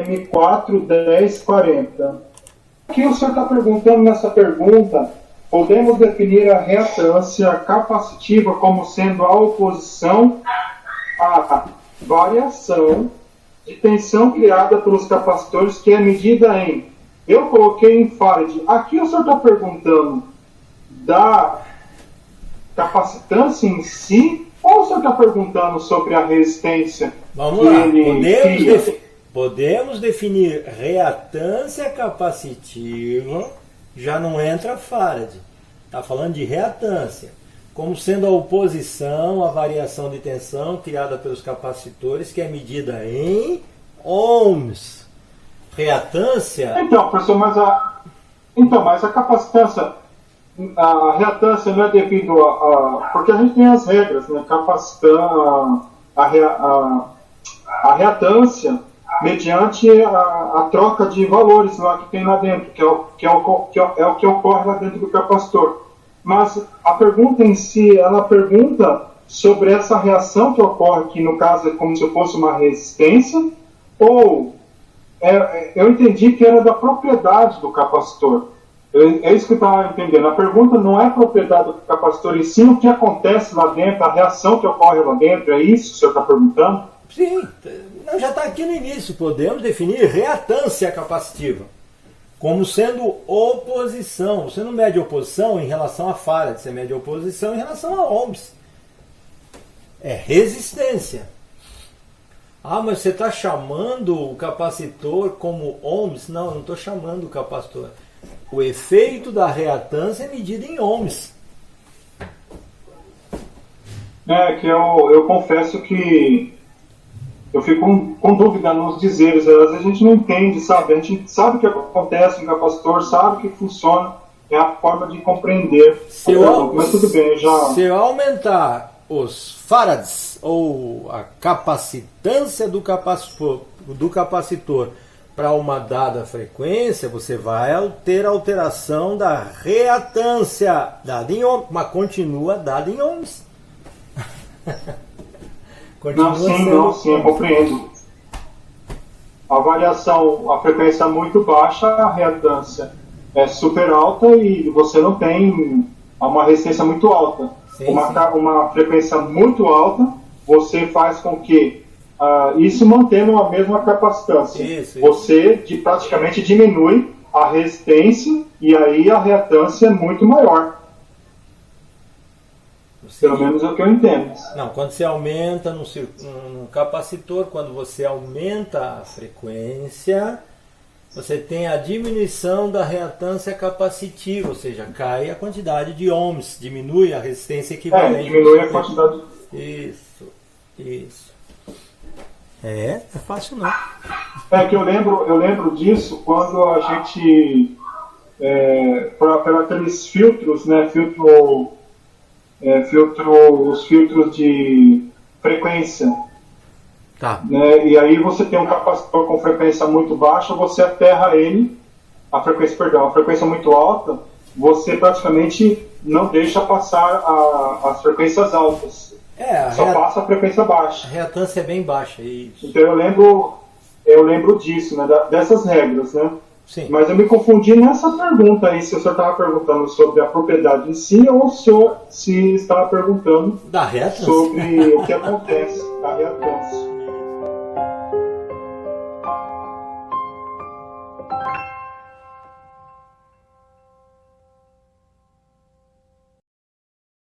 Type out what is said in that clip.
M41040. Aqui o senhor está perguntando nessa pergunta, podemos definir a reatância capacitiva como sendo a oposição à variação de tensão criada pelos capacitores, que é medida em... Eu coloquei em farad. Aqui o senhor está perguntando da capacitância em si, ou o senhor está perguntando sobre a resistência? Vamos lá, podemos definir reatância capacitiva, já não entra farad. Está falando de reatância, como sendo a oposição à variação de tensão criada pelos capacitores, que é medida em ohms. Reatância... Então, professor, mas a capacitância, a reatância não é devido a... Porque a gente tem as regras, né? A reatância mediante a troca de valores lá que tem lá dentro, que é o que ocorre lá dentro do capacitor. Mas a pergunta em si, ela pergunta sobre essa reação que ocorre, que no caso é como se fosse uma resistência, ou... eu entendi que era da propriedade do capacitor. É isso que eu estava entendendo. A pergunta não é a propriedade do capacitor, e sim o que acontece lá dentro, a reação que ocorre lá dentro. É isso que o senhor está perguntando? Sim, já está aqui no início. Podemos definir reatância capacitiva como sendo oposição. Você não mede oposição em relação a farad, você mede oposição em relação a ohms. É resistência. Ah, mas você está chamando o capacitor como ohms? Não, eu não estou chamando o capacitor. O efeito da reatância é medido em ohms. Que eu confesso que eu fico com dúvida nos dizeres. Às vezes a gente não entende, sabe? A gente sabe o que acontece no capacitor, sabe o que funciona, é a forma de compreender. Mas tudo bem, já... Se eu aumentar os farads, ou a capacitância do capacitor para uma dada frequência, você vai ter alteração da reatância dada em ohms, mas continua dada em ohms. Sim, eu compreendo. A variação, a frequência é muito baixa, a reatância é super alta e você não tem uma resistência muito alta. Sim, uma frequência muito alta, você faz com que isso mantendo a mesma capacitância. Isso. Você praticamente diminui a resistência e aí a reatância é muito maior. Pelo menos é o que eu entendo. Não, quando você aumenta no capacitor, quando você aumenta a frequência, você tem a diminuição da reatância capacitiva, ou seja, cai a quantidade de ohms, diminui a resistência equivalente. Diminui a quantidade. Isso. É fácil não. Que eu lembro disso quando a gente, para aqueles filtros, né, os filtros de frequência. Tá. Né, e aí você tem um capacitor com frequência muito baixa, você aterra ele, a frequência muito alta, você praticamente não deixa passar as frequências altas. Só passa a frequência baixa. A reatância é bem baixa, isso. Então eu lembro disso, né, dessas regras, né? Sim. Mas eu me confundi nessa pergunta aí, se o senhor estava perguntando sobre a propriedade em si, ou se estava perguntando da reatância, sobre o que acontece, da reatância.